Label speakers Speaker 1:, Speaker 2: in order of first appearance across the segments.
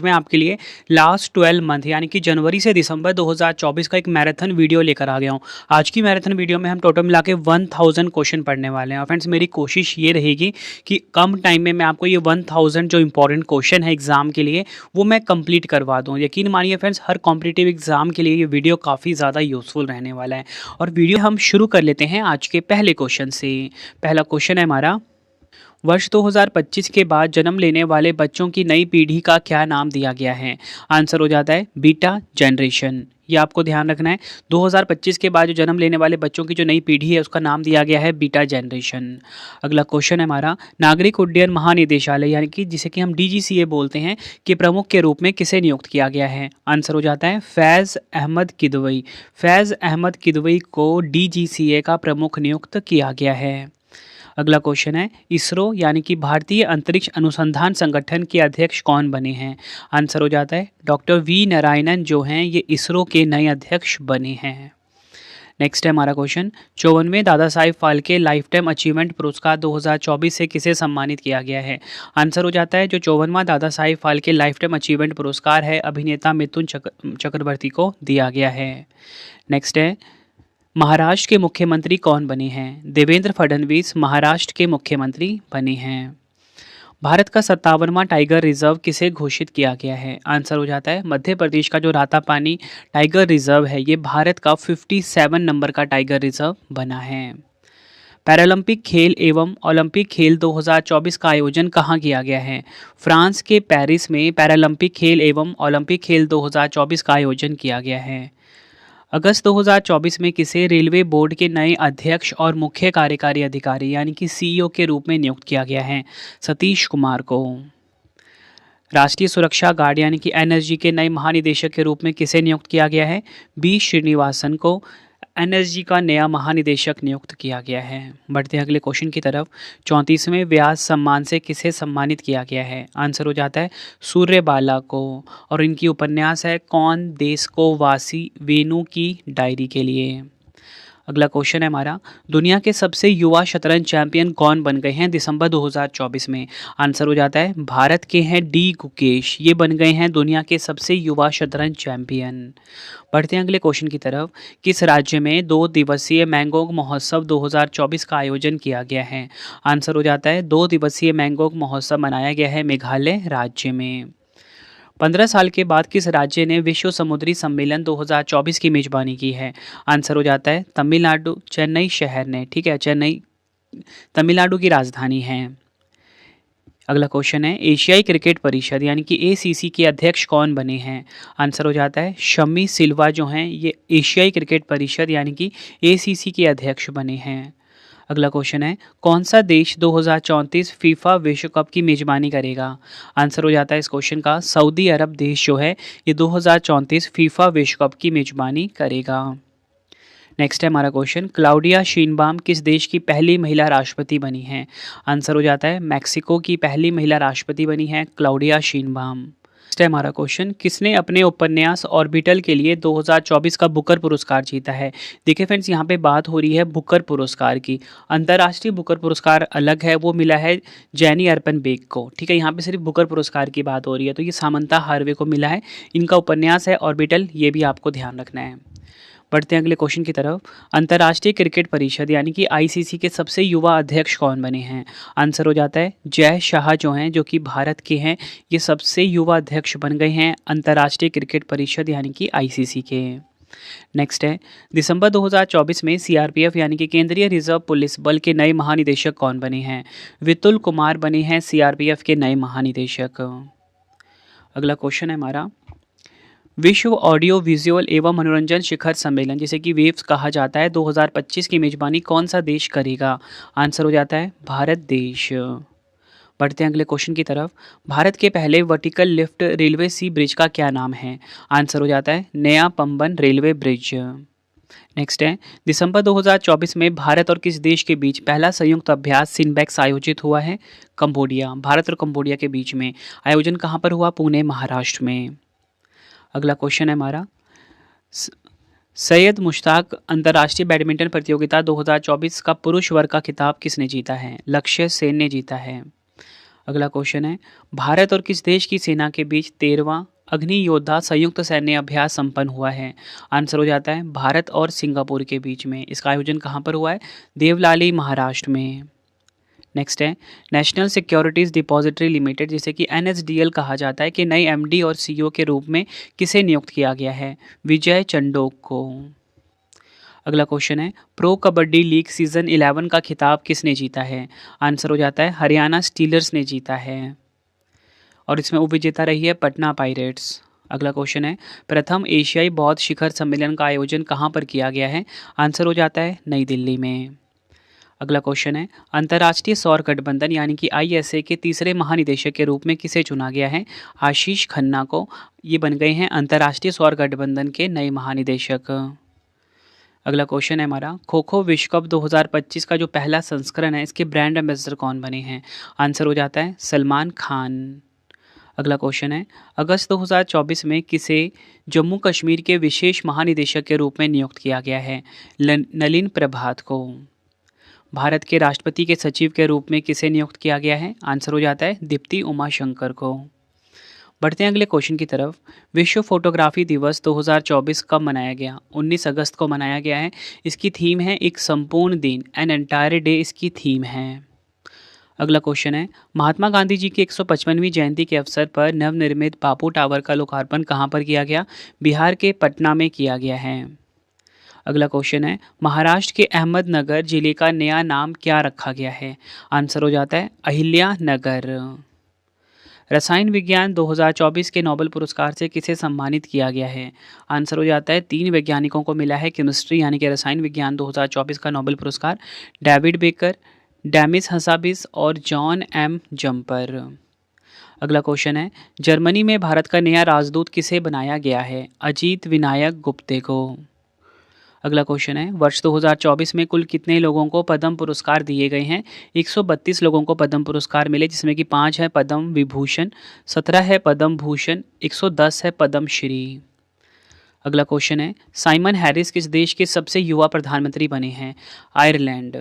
Speaker 1: मैं आपके लिए लास्ट 12 मंथ यानी कि जनवरी से दिसंबर 2024 का एक मैराथन वीडियो लेकर आ गया हूँ। आज की मैराथन वीडियो में हम टोटल मिला के 1000 क्वेश्चन पढ़ने वाले हैं। और फ्रेंड्स मेरी कोशिश ये रहेगी कि कम टाइम में मैं आपको ये 1000 जो इंपॉर्टेंट क्वेश्चन है एग्जाम के लिए वो मैं कंप्लीट करवा दूँ। यकीन मानिए फ्रेंड्स, हर कॉम्पिटिटिव एग्जाम के लिए ये वीडियो काफ़ी ज़्यादा यूजफुल रहने वाला है। और वीडियो हम शुरू कर लेते हैं आज के पहले क्वेश्चन से। पहला क्वेश्चन है हमारा, वर्ष 2025 के बाद जन्म लेने वाले बच्चों की नई पीढ़ी का क्या नाम दिया गया है? आंसर हो जाता है बीटा जनरेशन। ये आपको ध्यान रखना है। 2025 के बाद जो जन्म लेने वाले बच्चों की जो नई पीढ़ी है उसका नाम दिया गया है बीटा जनरेशन। अगला क्वेश्चन है हमारा, नागरिक उड्डयन महानिदेशालय यानी कि जिसे कि हम डीजीसीए बोलते हैं के प्रमुख के रूप में किसे नियुक्त किया गया है? आंसर हो जाता है फैज़ अहमद किदवई। फैज़ अहमद किदवई को डीजीसीए का प्रमुख नियुक्त किया गया है। अगला क्वेश्चन है, इसरो यानी कि भारतीय अंतरिक्ष अनुसंधान संगठन के अध्यक्ष कौन बने हैं? आंसर हो जाता है डॉक्टर वी नारायणन जो हैं ये इसरो के नए अध्यक्ष बने हैं। नेक्स्ट है हमारा क्वेश्चन, 54वें दादा Sahib Phalke life time achievement पुरस्कार 2024 से किसे सम्मानित किया गया है? आंसर हो जाता है जो 54वां दादा Sahib Phalke life time achievement पुरस्कार है अभिनेता मिथुन चक्रवर्ती को दिया गया है। नेक्स्ट है, महाराष्ट्र के मुख्यमंत्री कौन बने हैं? देवेंद्र फडणवीस महाराष्ट्र के मुख्यमंत्री बने हैं। भारत का 57वां टाइगर रिजर्व किसे घोषित किया गया है? आंसर हो जाता है मध्य प्रदेश का जो रातापानी टाइगर रिजर्व है ये भारत का 57 नंबर का टाइगर रिजर्व बना है। पैरालंपिक खेल एवं ओलंपिक खेल 2024 का आयोजन कहाँ किया गया है? फ्रांस के पेरिस में पैरालंपिक खेल एवं ओलंपिक खेल 2024 का आयोजन किया गया है। अगस्त 2024 में किसे रेलवे बोर्ड के नए अध्यक्ष और मुख्य कार्यकारी अधिकारी यानी कि सीईओ के रूप में नियुक्त किया गया है? सतीश कुमार को। राष्ट्रीय सुरक्षा गार्ड यानी कि एनएसजी के नए महानिदेशक के रूप में किसे नियुक्त किया गया है? बी श्रीनिवासन को एनएसजी का नया महानिदेशक नियुक्त किया गया है। बढ़ते हैं अगले क्वेश्चन की तरफ। 34वें व्यास सम्मान से किसे सम्मानित किया गया है? आंसर हो जाता है सूर्यबाला को। और इनकी उपन्यास है कौन देश को वासी वेणु की डायरी के लिए। अगला क्वेश्चन है हमारा, दुनिया के सबसे युवा शतरंज चैंपियन कौन बन गए हैं दिसंबर 2024 में? आंसर हो जाता है भारत के हैं डी गुकेश। ये बन गए हैं दुनिया के सबसे युवा शतरंज चैंपियन। बढ़ते हैं अगले क्वेश्चन की तरफ। किस राज्य में 2 दिवसीय मैंगोंग महोत्सव 2024 का आयोजन किया गया है? आंसर हो जाता है 2 दिवसीय मैंगोंग महोत्सव मनाया गया है मेघालय राज्य में। 15 साल के बाद किस राज्य ने विश्व समुद्री सम्मेलन 2024 की मेजबानी की है? आंसर हो जाता है तमिलनाडु, चेन्नई शहर ने। ठीक है, चेन्नई तमिलनाडु की राजधानी है। अगला क्वेश्चन है, एशियाई क्रिकेट परिषद यानी कि एसीसी के अध्यक्ष कौन बने हैं? आंसर हो जाता है शमी सिल्वा जो हैं ये एशियाई क्रिकेट परिषद यानी कि एसीसी के अध्यक्ष बने हैं। अगला क्वेश्चन है, कौन सा देश 2034 फीफा विश्व कप की मेजबानी करेगा? आंसर हो जाता है इस क्वेश्चन का सऊदी अरब देश जो है ये 2034 फीफा विश्व कप की मेजबानी करेगा। नेक्स्ट है हमारा क्वेश्चन, क्लाउडिया शीनबाम किस देश की पहली महिला राष्ट्रपति बनी है? आंसर हो जाता है मैक्सिको की पहली महिला राष्ट्रपति बनी है क्लाउडिया शीनबाम। नेक्स्ट है हमारा क्वेश्चन, किसने अपने उपन्यास ऑर्बिटल के लिए 2024 का बुकर पुरस्कार जीता है? देखिए फ्रेंड्स, यहाँ पे बात हो रही है बुकर पुरस्कार की। अंतर्राष्ट्रीय बुकर पुरस्कार अलग है, वो मिला है जैनी अर्पन बेग को। ठीक है, यहाँ पे सिर्फ बुकर पुरस्कार की बात हो रही है। तो ये सामंता हार्वे को मिला है। इनका उपन्यास है ऑर्बिटल, ये भी आपको ध्यान रखना है। बढ़ते हैं अगले क्वेश्चन की तरफ। अंतर्राष्ट्रीय क्रिकेट परिषद यानी कि आईसीसी के सबसे युवा अध्यक्ष कौन बने हैं? आंसर हो जाता है जय शाह जो हैं जो कि भारत के हैं ये सबसे युवा अध्यक्ष बन गए हैं अंतर्राष्ट्रीय क्रिकेट परिषद यानी कि आईसीसी के। नेक्स्ट है, दिसंबर 2024 में सीआरपीएफ यानी कि केंद्रीय रिजर्व पुलिस बल के नए महानिदेशक कौन बने हैं? वितुल कुमार बने हैं सीआरपीएफ के नए महानिदेशक। अगला क्वेश्चन है हमारा, विश्व ऑडियो विजुअल एवं मनोरंजन शिखर सम्मेलन जिसे कि वेव्स कहा जाता है 2025 की मेजबानी कौन सा देश करेगा? आंसर हो जाता है भारत देश। बढ़ते हैं अगले क्वेश्चन की तरफ। भारत के पहले वर्टिकल लिफ्ट रेलवे सी ब्रिज का क्या नाम है? आंसर हो जाता है नया पंबन रेलवे ब्रिज। नेक्स्ट है, दिसंबर 2024 में भारत और किस देश के बीच पहला संयुक्त अभ्यास सिनबैक्स आयोजित हुआ है? कंबोडिया। भारत और कंबोडिया के बीच में आयोजन कहाँ पर हुआ? पुणे महाराष्ट्र में। अगला क्वेश्चन है हमारा, सैयद मुश्ताक अंतर्राष्ट्रीय बैडमिंटन प्रतियोगिता 2024 का पुरुष वर्ग का खिताब किसने जीता है? लक्ष्य सेन ने जीता है। अगला क्वेश्चन है, भारत और किस देश की सेना के बीच 13वां अग्नि योद्धा संयुक्त सैन्य अभ्यास संपन्न हुआ है? आंसर हो जाता है भारत और सिंगापुर के बीच में। इसका आयोजन कहाँ पर हुआ है? देवलाली, महाराष्ट्र में। नेक्स्ट है, नेशनल सिक्योरिटीज़ डिपॉजिटरी लिमिटेड जिसे कि NSDL कहा जाता है कि नए MD और CEO के रूप में किसे नियुक्त किया गया है? विजय चंडोक को। अगला क्वेश्चन है, प्रो कबड्डी लीग सीजन 11 का खिताब किसने जीता है? आंसर हो जाता है हरियाणा स्टीलर्स ने जीता है और इसमें उपविजेता रही है पटना पायरेट्स। अगला क्वेश्चन है, प्रथम एशियाई बौद्ध शिखर सम्मेलन का आयोजन कहाँ पर किया गया है? आंसर हो जाता है नई दिल्ली में। अगला क्वेश्चन है, अंतर्राष्ट्रीय सौर गठबंधन यानी कि ISA के तीसरे महानिदेशक के रूप में किसे चुना गया है? आशीष खन्ना को। ये बन गए हैं अंतर्राष्ट्रीय सौर गठबंधन के नए महानिदेशक। अगला क्वेश्चन है हमारा, खो खो विश्व कप 2025 का जो पहला संस्करण है इसके ब्रांड एम्बेसडर कौन बने हैं? आंसर हो जाता है सलमान खान। अगला क्वेश्चन है, अगस्त 2024 में किसे जम्मू कश्मीर के विशेष महानिदेशक के रूप में नियुक्त किया गया है? नलिन प्रभात को। भारत के राष्ट्रपति के सचिव के रूप में किसे नियुक्त किया गया है? आंसर हो जाता है दीप्ति उमाशंकर को। बढ़ते हैं अगले क्वेश्चन की तरफ। विश्व फोटोग्राफी दिवस 2024 कब मनाया गया? 19 अगस्त को मनाया गया है। इसकी थीम है एक संपूर्ण दिन, एन एंटायर डे इसकी थीम है। अगला क्वेश्चन है, महात्मा गांधी जी की 155वीं जयंती के अवसर पर नवनिर्मित बापू टावर का लोकार्पण कहाँ पर किया गया? बिहार के पटना में किया गया है। अगला क्वेश्चन है, महाराष्ट्र के अहमदनगर जिले का नया नाम क्या रखा गया है? आंसर हो जाता है अहिल्या नगर। रसायन विज्ञान 2024 के नोबेल पुरस्कार से किसे सम्मानित किया गया है? आंसर हो जाता है 3 वैज्ञानिकों को मिला है केमिस्ट्री यानी कि रसायन विज्ञान 2024 का नोबेल पुरस्कार, डेविड बेकर, डेमिस हसाबिस और जॉन M जम्पर। अगला क्वेश्चन है, जर्मनी में भारत का नया राजदूत किसे बनाया गया है? अजीत विनायक गुप्ते को। अगला क्वेश्चन है, वर्ष 2024 में कुल कितने लोगों को पद्म पुरस्कार दिए गए हैं? 132 लोगों को पद्म पुरस्कार मिले जिसमें कि 5 है पद्म विभूषण, 17 है पद्म भूषण, 110 है पद्म श्री। अगला क्वेश्चन है, साइमन हैरिस किस देश के सबसे युवा प्रधानमंत्री बने हैं? आयरलैंड।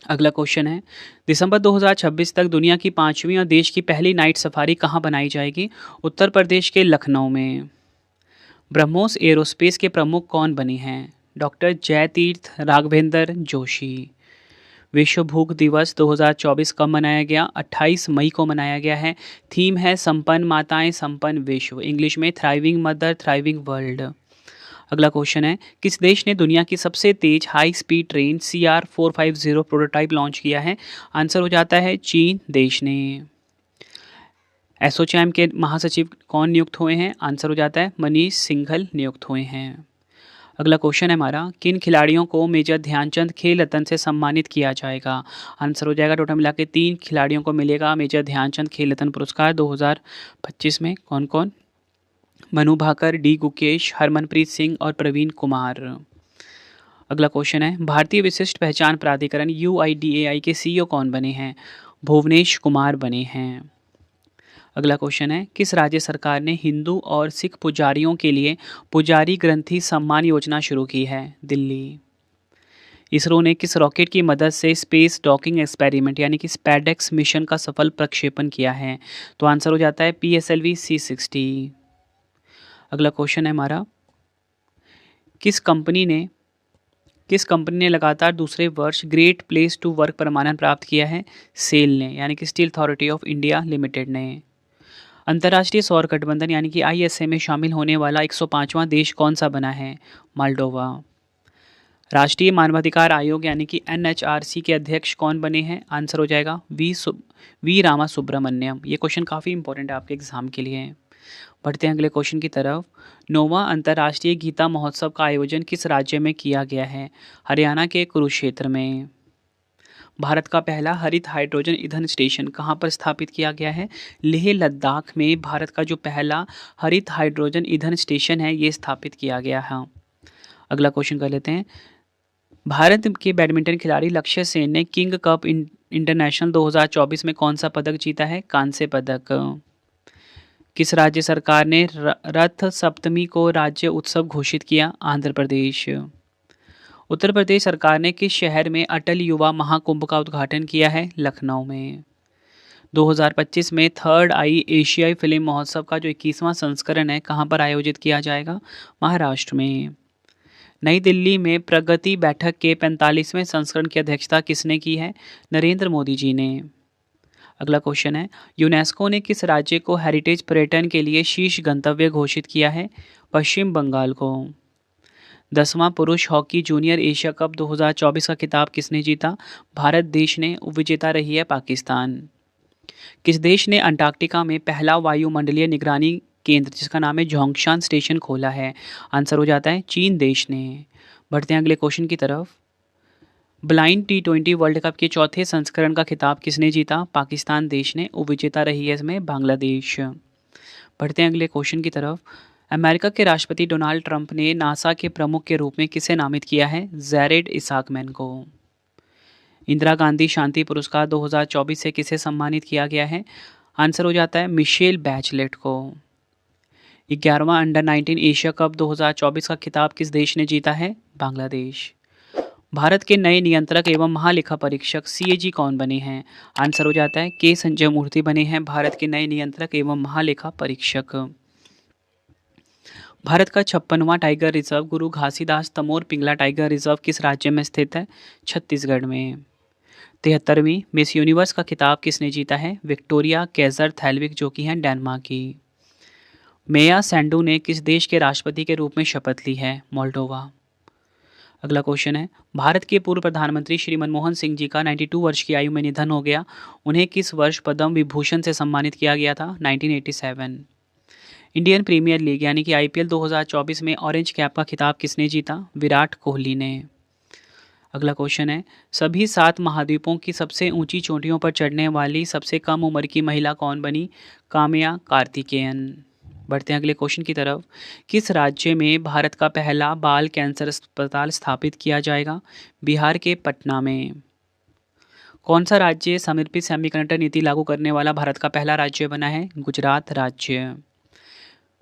Speaker 1: अगला क्वेश्चन है, दिसंबर 2026 तक दुनिया की 5वीं और देश की पहली नाइट सफारी कहाँ बनाई जाएगी? उत्तर प्रदेश के लखनऊ में। ब्रह्मोस एरोस्पेस के प्रमुख कौन बने हैं? डॉक्टर जयतीर्थ राघवेंद्र जोशी। विश्व भूख दिवस 2024 कब मनाया गया? 28 मई को मनाया गया है। थीम है संपन्न माताएं संपन्न विश्व, इंग्लिश में थ्राइविंग मदर थ्राइविंग वर्ल्ड। अगला क्वेश्चन है, किस देश ने दुनिया की सबसे तेज high speed train CR450 prototype launch किया है? आंसर हो जाता है चीन देश ने। एसोचैम के महासचिव कौन नियुक्त हुए हैं? आंसर हो जाता है मनीष सिंघल नियुक्त हुए हैं। अगला क्वेश्चन है हमारा, किन खिलाड़ियों को मेजर ध्यानचंद खेल रत्न से सम्मानित किया जाएगा? आंसर हो जाएगा टोटल मिला के 3 खिलाड़ियों को मिलेगा मेजर ध्यानचंद खेल रत्न पुरस्कार 2025 में। कौन कौन? मनु भाकर, डी गुकेश, हरमनप्रीत सिंह और प्रवीण कुमार। अगला क्वेश्चन है, भारतीय विशिष्ट पहचान प्राधिकरण UIDAI के CEO कौन बने हैं? भुवनेश कुमार बने हैं। अगला क्वेश्चन है, किस राज्य सरकार ने हिंदू और सिख पुजारियों के लिए पुजारी ग्रंथि सम्मान योजना शुरू की है? दिल्ली। इसरो ने किस रॉकेट की मदद से स्पेस डॉकिंग एक्सपेरिमेंट यानी कि स्पैडेक्स मिशन का सफल प्रक्षेपण किया है? तो आंसर हो जाता है PSLV C60। अगला क्वेश्चन है हमारा, किस कंपनी ने लगातार दूसरे वर्ष ग्रेट प्लेस टू वर्क प्रमाणन प्राप्त किया है? सेल ने यानी कि steel authority of India limited ने। अंतर्राष्ट्रीय सौर गठबंधन यानी कि ISA में शामिल होने वाला 105वां देश कौन सा बना है? मालडोवा। राष्ट्रीय मानवाधिकार आयोग यानी कि NHRC के अध्यक्ष कौन बने हैं? आंसर हो जाएगा वी रामा सुब्रमण्यम। ये क्वेश्चन काफ़ी इंपॉर्टेंट है आपके एग्जाम के लिए। बढ़ते हैं अगले क्वेश्चन की तरफ। 9वां अंतर्राष्ट्रीय गीता महोत्सव का आयोजन किस राज्य में किया गया है? हरियाणा के कुरुक्षेत्र में। भारत का पहला हरित हाइड्रोजन ईंधन स्टेशन कहाँ पर स्थापित किया गया है? लेह लद्दाख में भारत का जो पहला हरित हाइड्रोजन ईंधन स्टेशन है ये स्थापित किया गया है। अगला क्वेश्चन कर लेते हैं, भारत के बैडमिंटन खिलाड़ी लक्ष्य सेन ने किंग कप इंटरनेशनल 2024 में कौन सा पदक जीता है? कांस्य पदक। किस राज्य सरकार ने रथ सप्तमी को राज्य उत्सव घोषित किया? आंध्र प्रदेश। उत्तर प्रदेश सरकार ने किस शहर में अटल युवा महाकुंभ का उद्घाटन किया है? लखनऊ में। 2025 में थर्ड आई एशियाई फिल्म महोत्सव का जो 21वां संस्करण है कहाँ पर आयोजित किया जाएगा? महाराष्ट्र में। नई दिल्ली में प्रगति बैठक के 45वें संस्करण की अध्यक्षता किसने की है? नरेंद्र मोदी जी ने। अगला क्वेश्चन है, यूनेस्को ने किस राज्य को हेरिटेज पर्यटन के लिए शीर्ष गंतव्य घोषित किया है? पश्चिम बंगाल को। 10वां पुरुष हॉकी जूनियर एशिया कप 2024 का खिताब किसने जीता? भारत देश ने। उपविजेता रही है पाकिस्तान। किस देश ने अंटार्कटिका में पहला वायुमंडलीय निगरानी केंद्र जिसका नाम है जोंगशान स्टेशन खोला है? आंसर हो जाता है चीन देश ने। बढ़ते हैं अगले क्वेश्चन की तरफ। ब्लाइंड T20 वर्ल्ड कप के चौथे संस्करण का खिताब किसने जीता? पाकिस्तान देश ने। उपविजेता रही है इसमें बांग्लादेश। बढ़ते हैं अगले क्वेश्चन की तरफ। अमेरिका के राष्ट्रपति डोनाल्ड ट्रंप ने नासा के प्रमुख के रूप में किसे नामित किया है? जैरेड इसाकमैन को। इंदिरा गांधी शांति पुरस्कार 2024 से किसे सम्मानित किया गया है? आंसर हो जाता है मिशेल बैचलेट को। 11वां अंडर 19 एशिया कप 2024 का खिताब किस देश ने जीता है? बांग्लादेश। भारत के नए नियंत्रक एवं महालेखा परीक्षक CAG कौन बने हैं? आंसर हो जाता है के संजय मूर्ति बने हैं भारत के नए नियंत्रक एवं महालेखा परीक्षक। भारत का 56वां टाइगर रिजर्व गुरु घासीदास तमोर पिंगला टाइगर रिजर्व किस राज्य में स्थित है? छत्तीसगढ़ में। 73वीं मिस यूनिवर्स का खिताब किसने जीता है? विक्टोरिया केजर थैलविक जो कि हैं डेनमार्क की। मेया सैंडू ने किस देश के राष्ट्रपति के रूप में शपथ ली है? मोल्डोवा। अगला क्वेश्चन है, भारत के पूर्व प्रधानमंत्री श्री मनमोहन सिंह जी का 92 वर्ष की आयु में निधन हो गया। उन्हें किस वर्ष पद्म विभूषण से सम्मानित किया गया था? 1987। इंडियन प्रीमियर लीग यानी कि IPL 2024 में ऑरेंज कैप का खिताब किसने जीता? विराट कोहली ने। अगला क्वेश्चन है, सभी 7 महाद्वीपों की सबसे ऊंची चोटियों पर चढ़ने वाली सबसे कम उम्र की महिला कौन बनी? काम्या कार्तिकेयन। बढ़ते हैं अगले क्वेश्चन की तरफ। किस राज्य में भारत का पहला बाल कैंसर अस्पताल स्थापित किया जाएगा? बिहार के पटना में। कौन सा राज्य समर्पित सेमीकंडक्टर नीति लागू करने वाला भारत का पहला राज्य बना है? गुजरात राज्य।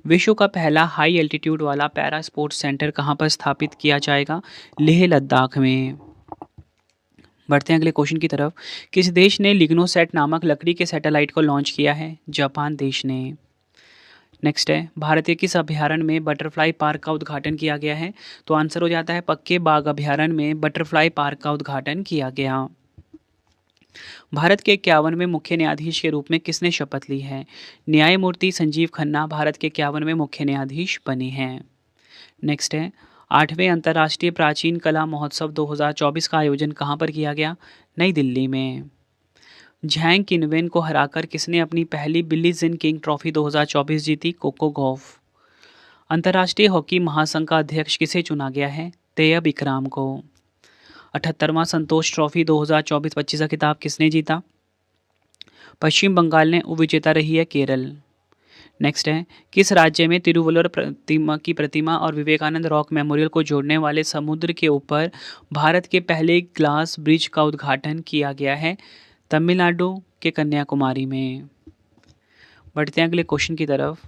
Speaker 1: विश्व का पहला हाई एल्टीट्यूड वाला पैरा स्पोर्ट्स सेंटर कहाँ पर स्थापित किया जाएगा? लेह लद्दाख में। बढ़ते हैं अगले क्वेश्चन की तरफ। किस देश ने लिग्नोसैट नामक लकड़ी के सैटेलाइट को लॉन्च किया है? जापान देश ने। नेक्स्ट है, भारतीय किस अभयारण्य में बटरफ्लाई पार्क का उद्घाटन किया गया है? तो आंसर हो जाता है पक्के बाग अभयारण्य में बटरफ्लाई पार्क का उद्घाटन किया गया। भारत के 51वें मुख्य न्यायाधीश के रूप में किसने शपथ ली है? न्यायमूर्ति संजीव खन्ना भारत के 51वें मुख्य न्यायाधीश बने हैं। नेक्स्ट है, 8वें अंतर्राष्ट्रीय प्राचीन कला महोत्सव 2024 का आयोजन कहाँ पर किया गया? नई दिल्ली में। झैंग किनवेन को हराकर किसने अपनी पहली बिली जिन किंग ट्रॉफी 2024 जीती? Coco Gauff. अंतर्राष्ट्रीय हॉकी महासंघ का अध्यक्ष किसे चुना गया है? तैयब इकराम को। 78वां संतोष ट्रॉफी 2024-25 का खिताब किसने जीता? पश्चिम बंगाल ने। उपविजेता रही है केरल। नेक्स्ट है, किस राज्य में तिरुवल्लुवर प्रतिमा और विवेकानंद रॉक मेमोरियल को जोड़ने वाले समुद्र के ऊपर भारत के पहले ग्लास ब्रिज का उद्घाटन किया गया है? तमिलनाडु के कन्याकुमारी में। बढ़ते हैं अगले क्वेश्चन की तरफ।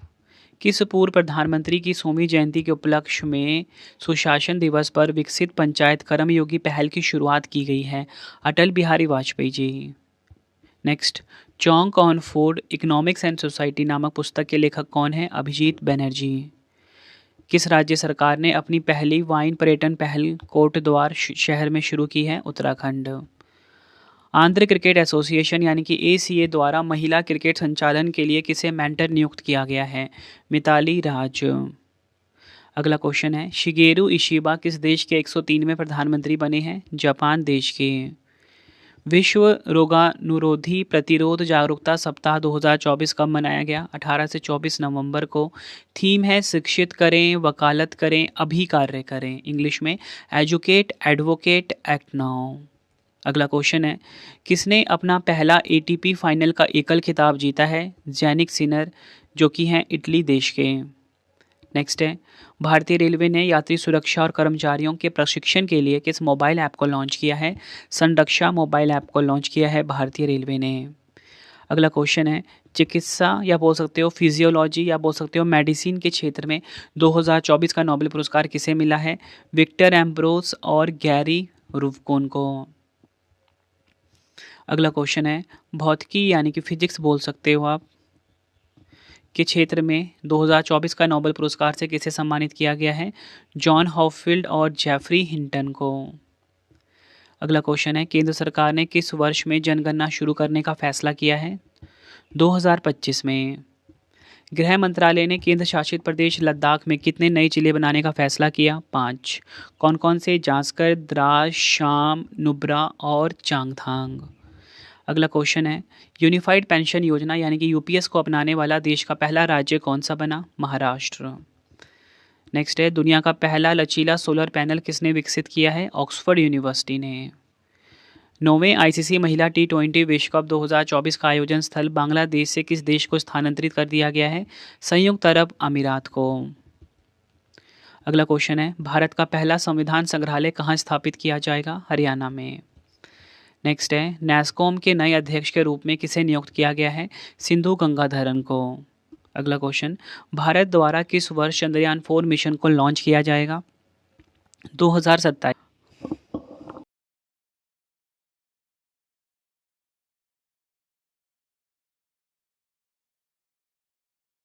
Speaker 1: किस पूर्व प्रधानमंत्री की 100वीं जयंती के उपलक्ष्य में सुशासन दिवस पर विकसित पंचायत कर्मयोगी पहल की शुरुआत की गई है? अटल बिहारी वाजपेयी जी। नेक्स्ट, चौंक on food economics and society नामक पुस्तक के लेखक कौन है? अभिजीत बनर्जी। किस राज्य सरकार ने अपनी पहली वाइन पर्यटन पहल कोटद्वार शहर में शुरू की है? उत्तराखंड। आंध्र क्रिकेट एसोसिएशन यानी कि ACA द्वारा महिला क्रिकेट संचालन के लिए किसे मेंटर नियुक्त किया गया है? मिताली राज। अगला क्वेश्चन है, शिगेरू इशिबा किस देश के 103वें प्रधानमंत्री बने हैं? जापान देश के। विश्व रोगानुरोधी प्रतिरोध जागरूकता सप्ताह 2024 कब मनाया गया? 18 से 24 नवंबर को। थीम है शिक्षित करें, वकालत करें, अभी कार्य करें। इंग्लिश में एजुकेट, एडवोकेट, एक्ट नाउ। अगला क्वेश्चन है, किसने अपना पहला ATP फाइनल का एकल खिताब जीता है? जैनिक सिनर जो कि हैं इटली देश के। नेक्स्ट है, भारतीय रेलवे ने यात्री सुरक्षा और कर्मचारियों के प्रशिक्षण के लिए किस मोबाइल ऐप को लॉन्च किया है? संरक्षा मोबाइल ऐप को लॉन्च किया है भारतीय रेलवे ने। अगला क्वेश्चन है, चिकित्सा या बोल सकते हो फिजियोलॉजी या बोल सकते हो मेडिसिन के क्षेत्र में 2024 का नोबेल पुरस्कार किसे मिला है? विक्टर एम्ब्रोस और गैरी रूफकोन को। अगला क्वेश्चन है भौतिकी यानी कि फिजिक्स बोल सकते हो आप के क्षेत्र में 2024 का नोबेल पुरस्कार से किसे सम्मानित किया गया है? जॉन हॉपफील्ड और जेफरी हिंटन को। अगला क्वेश्चन है केंद्र सरकार ने किस वर्ष में जनगणना शुरू करने का फैसला किया है? 2025 में। गृह मंत्रालय ने केंद्र शासित प्रदेश लद्दाख में कितने नए जिले बनाने का फैसला किया? 5। कौन कौन से? जांस्कर, द्रास, शाम, नुब्रा और चांगथांग। अगला क्वेश्चन है यूनिफाइड पेंशन योजना यानी कि यूपीएस को अपनाने वाला देश का पहला राज्य कौन सा बना? महाराष्ट्र। नेक्स्ट है दुनिया का पहला लचीला सोलर पैनल किसने विकसित किया है? ऑक्सफोर्ड यूनिवर्सिटी ने। 9वें आईसीसी महिला टी20 विश्व कप 2024 का आयोजन स्थल बांग्लादेश से किस देश को स्थानांतरित कर दिया गया है? संयुक्त अरब अमीरात को। अगला क्वेश्चन है भारत का पहला संविधान संग्रहालय कहाँ स्थापित किया जाएगा? हरियाणा में। नेक्स्ट है नैस्कॉम के नए अध्यक्ष के रूप में किसे नियुक्त किया गया है? सिंधु गंगाधरन को। अगला क्वेश्चन भारत द्वारा किस वर्ष चंद्रयान 4 मिशन को लॉन्च किया जाएगा? 2027।